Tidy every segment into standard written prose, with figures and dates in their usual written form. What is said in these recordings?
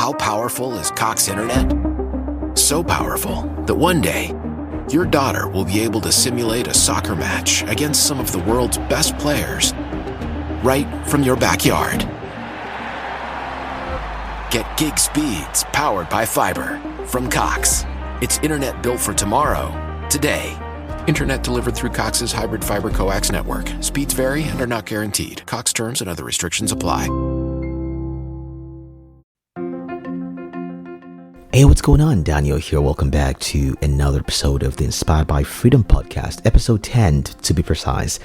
How powerful is Cox Internet? So powerful that one day, your daughter will be able to simulate a soccer match against some of the world's best players right from your backyard. Get gig speeds powered by fiber from Cox. It's internet built for tomorrow, today. Internet delivered through Cox's hybrid fiber coax network. Speeds vary and are not guaranteed. Cox terms and other restrictions apply. Hey, what's going on? Daniel here. Welcome back to another episode of the Inspired by Freedom podcast, episode 10 to be precise.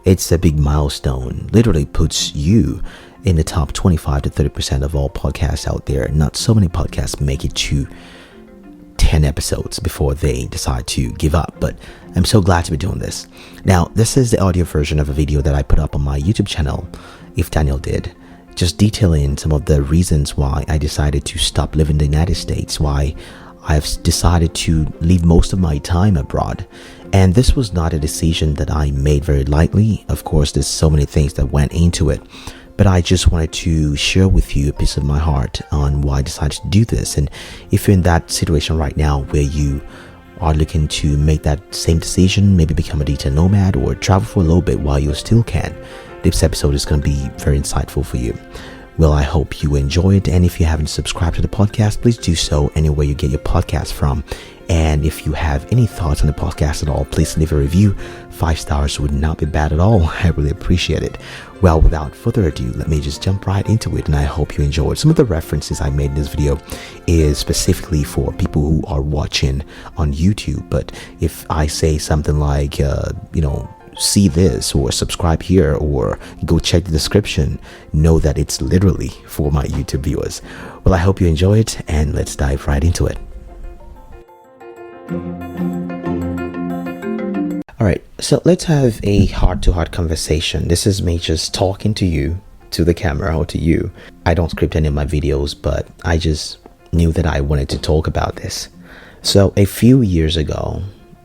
It's a big milestone. Literally puts you in the top 25 to 30% of all podcasts out there. Not so many podcasts make it to 10 episodes before they decide to give up, but I'm so glad to be doing this. Now, this is the audio version of a video that I put up on my YouTube channel, If Daniel Did, just detailing some of the reasons why I decided to stop living in the United States, why I've decided to leave most of my time abroad. And this was not a decision that I made very lightly. Of course, there's so many things that went into it, but I just wanted to share with you a piece of my heart on why I decided to do this. And if you're in that situation right now where you are looking to make that same decision, maybe become a digital nomad or travel for a little bit while you still can, this episode is going to be very insightful for you. Well, I hope you enjoy it. And if you haven't subscribed to the podcast, please do so anywhere you get your podcast from. And if you have any thoughts on the podcast at all, please leave a review. 5 stars would not be bad at all. I really appreciate it. Well, without further ado, let me just jump right into it, and I hope you enjoyed. Some of the references I made in this video is specifically for people who are watching on YouTube. But if I say something like, see this or subscribe here or go check the description, know that it's literally for my YouTube viewers. Well, I hope you enjoy it, and let's dive right into it. Alright, so let's have a heart-to-heart conversation. This is me just talking to you, to the camera, or to you. I don't script any of my videos, but I just knew that I wanted to talk about this. So a few years ago,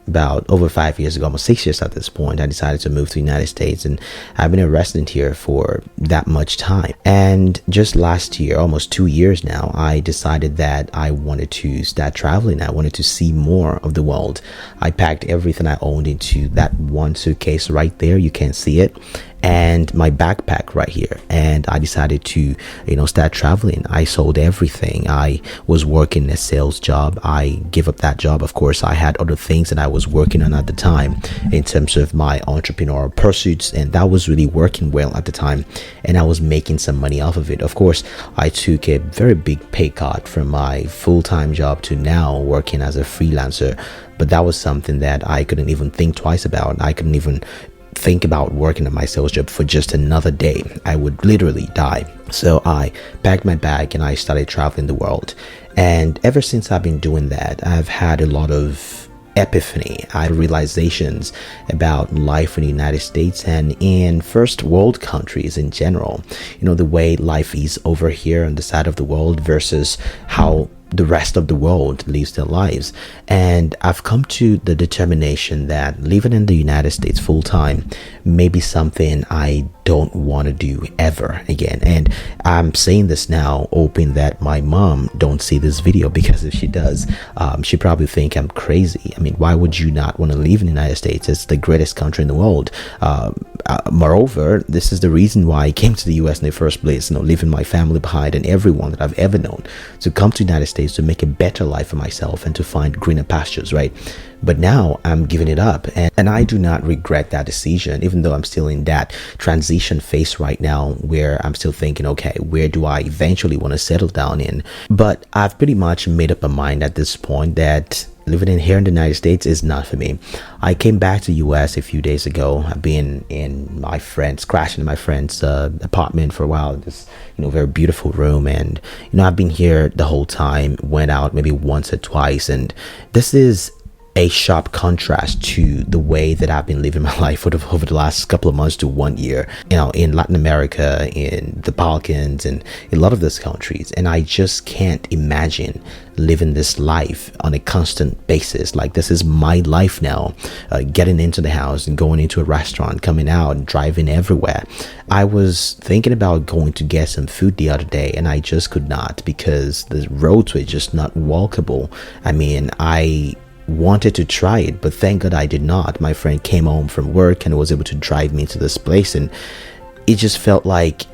about over 5 years ago, almost 6 years at this point, I decided to move to the United States, and I've been a resident here for that much time. And just last year, almost 2 years now, I decided that I wanted to start traveling. I wanted to see more of the world. I packed everything I owned into that one suitcase right there. You can't see it. And my backpack right here, and I decided to start traveling. I sold everything. I was working a sales job. I gave up that job. Of course, I had other things that I was working on at the time in terms of my entrepreneurial pursuits, and that was really working well at the time, and I was making some money off of it. Of course, I took a very big pay cut from my full-time job to now working as a freelancer, but that was something that I couldn't even think twice about. I couldn't even think about working at my sales job for just another day. I would literally die. So I packed my bag and I started traveling the world. And ever since I've been doing that, I've had a lot of epiphany. I had realizations about life in the United States and in first world countries in general. The way life is over here on the side of the world versus how the rest of the world lives their lives. And I've come to the determination that living in the United States full time may be something I don't want to do ever again. And I'm saying this now hoping that my mom don't see this video, because if she does, she probably think I'm crazy. I mean, why would you not want to live in the United States? It's the greatest country in the world. Moreover, this is the reason why I came to the US in the first place, leaving my family behind and everyone that I've ever known, to come to the United States to make a better life for myself and to find greener pastures, right? But now I'm giving it up, and I do not regret that decision, even though I'm still in that transition phase right now where I'm still thinking, okay, where do I eventually want to settle down in? But I've pretty much made up my mind at this point that living in here in the United States is not for me. I came back to the US a few days ago. I've been crashing in my friend's apartment for a while. This, very beautiful room. And, I've been here the whole time, went out maybe once or twice. And this is a sharp contrast to the way that I've been living my life over the last couple of months to 1 year, in Latin America, in the Balkans, and a lot of those countries. And I just can't imagine living this life on a constant basis. Like, this is my life now, getting into the house and going into a restaurant, coming out and driving everywhere. I was thinking about going to get some food the other day, and I just could not because the roads were just not walkable. I mean, I wanted to try it, but thank God I did not. My friend came home from work and was able to drive me to this place, and it just felt like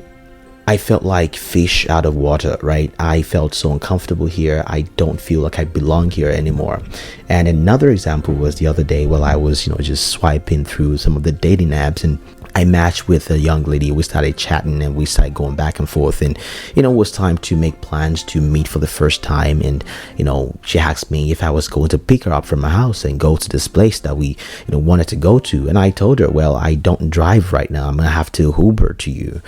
I felt like fish out of water, right? I felt so uncomfortable here. I don't feel like I belong here anymore. And another example was the other day while I was, just swiping through some of the dating apps, and I matched with a young lady. We started chatting and we started going back and forth, and it was time to make plans to meet for the first time. And she asked me if I was going to pick her up from my house and go to this place that we wanted to go to. And I told her, well, I don't drive right now. I'm gonna have to Uber to you.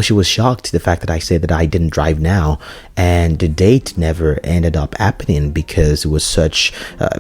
She was shocked to the fact that I said that I didn't drive now, and the date never ended up happening because it was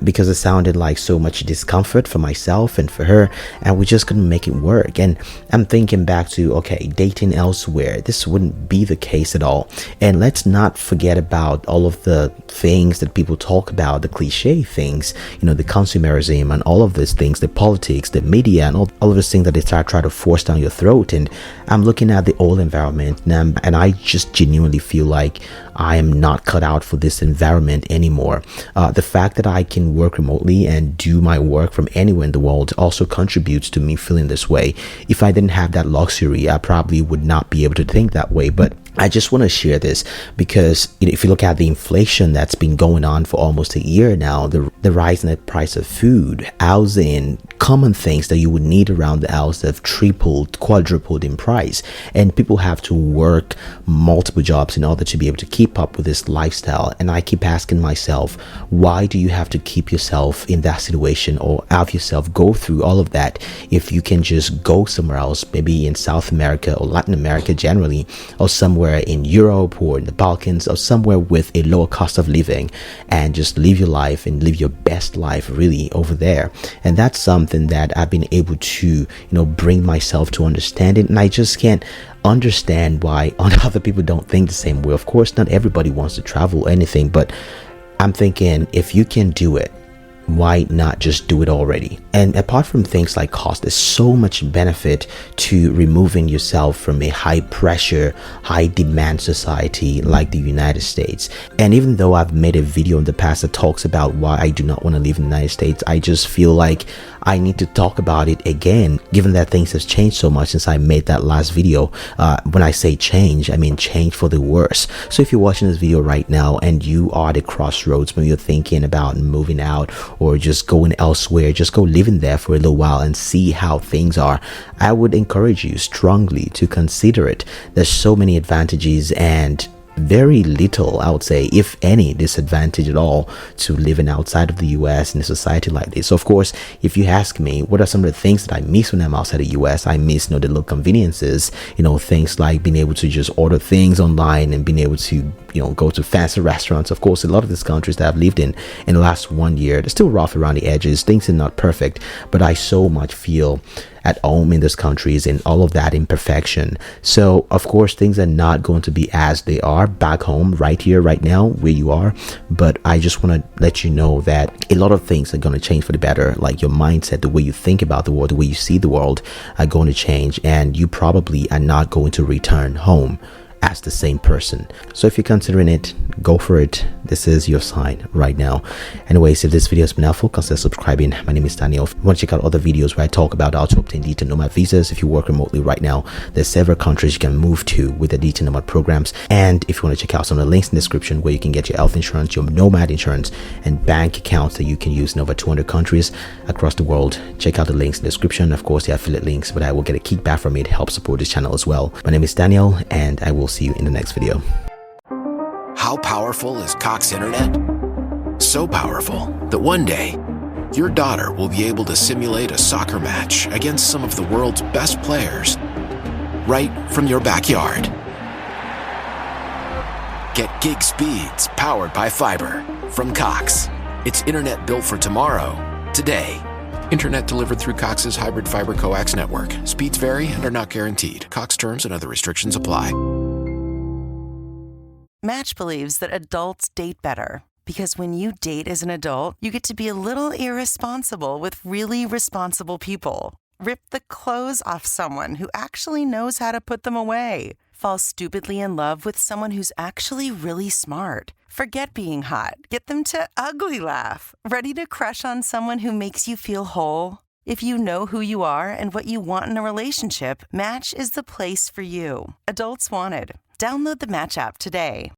because it sounded like so much discomfort for myself and for her, and we just couldn't make it work. And I'm thinking back to, okay, dating elsewhere, this wouldn't be the case at all. And let's not forget about all of the things that people talk about, the cliche things, the consumerism and all of these things, the politics, the media, and all of those things that they try to force down your throat. And I'm looking at the old environment and I just genuinely feel like I am not cut out for this environment anymore. The fact that I can work remotely and do my work from anywhere in the world also contributes to me feeling this way. If I didn't have that luxury, I probably would not be able to think that way. But I just want to share this because if you look at the inflation that's been going on for almost a year now, the rise in the price of food, housing, common things that you would need around the house have tripled, quadrupled in price. And people have to work multiple jobs in order to be able to keep up with this lifestyle. And I keep asking myself, why do you have to keep yourself in that situation or have yourself go through all of that if you can just go somewhere else, maybe in South America or Latin America generally, or somewhere in Europe or in the Balkans or somewhere with a lower cost of living, and just live your life and live your best life really over there. And that's something that I've been able to, bring myself to understand it. And I just can't understand why other people don't think the same way. Of course, not everybody wants to travel or anything, but I'm thinking if you can do it, why not just do it already? And apart from things like cost, there's so much benefit to removing yourself from a high pressure, high demand society like the United States. And even though I've made a video in the past that talks about why I do not want to live in the United States, I just feel like I need to talk about it again, given that things have changed so much since I made that last video. When I say change, I mean change for the worse. So if you're watching this video right now and you are at a crossroads when you're thinking about moving out or just going elsewhere, just go living there for a little while and see how things are, I would encourage you strongly to consider it. There's so many advantages and very little, I would say, if any, disadvantage at all to living outside of the US in a society like this. So of course, if you ask me, what are some of the things that I miss when I'm outside the US? I miss, the little conveniences, things like being able to just order things online and being able to, go to fancy restaurants. Of course, a lot of these countries that I've lived in the last 1 year, they're still rough around the edges. Things are not perfect, but I so much feel at home in those countries and all of that imperfection. So of course things are not going to be as they are back home right here, right now, where you are. But I just want to let you know that a lot of things are going to change for the better. Like your mindset, the way you think about the world, the way you see the world are going to change, and you probably are not going to return home as the same person. So if you're considering it, go for it. This is your sign right now. Anyways, if this video has been helpful, consider subscribing. My name is Daniel. If you want to check out other videos where I talk about how to obtain detailed nomad visas if you work remotely right now, there's several countries you can move to with the detailed nomad programs. And if you want to check out some of the links in the description where you can get your health insurance, your nomad insurance, and bank accounts that you can use in over 200 countries across the world, check out the links in the description. Of course, the affiliate links, but I will get a kickback from it to help support this channel as well. My name is Daniel, and I will see you in the next video. How powerful is Cox Internet? So powerful that one day, your daughter will be able to simulate a soccer match against some of the world's best players right from your backyard. Get gig speeds powered by fiber from Cox. It's internet built for tomorrow, today. Internet delivered through Cox's hybrid fiber coax network. Speeds vary and are not guaranteed. Cox terms and other restrictions apply. Match believes that adults date better because when you date as an adult, you get to be a little irresponsible with really responsible people. Rip the clothes off someone who actually knows how to put them away. Fall stupidly in love with someone who's actually really smart. Forget being hot. Get them to ugly laugh. Ready to crush on someone who makes you feel whole? If you know who you are and what you want in a relationship, Match is the place for you. Adults wanted. Download the Match app today.